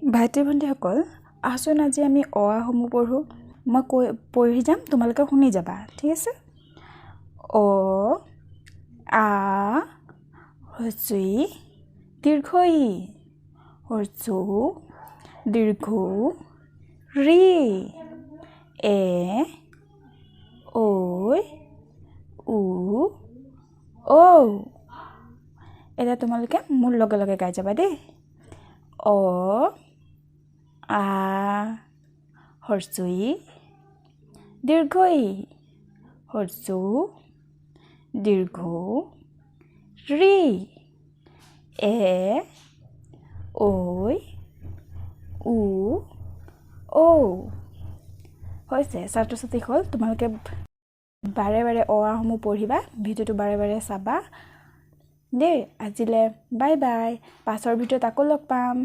ভাইটি ভণ্টিসকল আহচোন আজি আমি অ আসমূহ পঢ়ো মই পঢ়ি যাম তোমালোকে শুনি যাবা ঠিক আছে অ আ হস্ৰ ই দীৰ্ঘ ই হস্ৰ উ দীৰ্ঘ ঋ এ ঐ উ ঔ এটা তোমালোকে মোৰ লগে লগে গাই যাবা দেই অ আ হস্ৰ ই দীৰ্ঘ ই হস্ৰ উ দীৰ্ঘ ঋ এ ঐ উ ঔ হৈছে ছাত্ৰ ছাত্ৰীসকল তোমালোকে বাৰে বাৰে অ আসমূহ পঢ়িবা ভিডিঅ'টো বাৰে বাৰে চাবা দেই আজিলে বাই বাই পাছৰ ভিডিঅ'ত আকৌ লগ পাম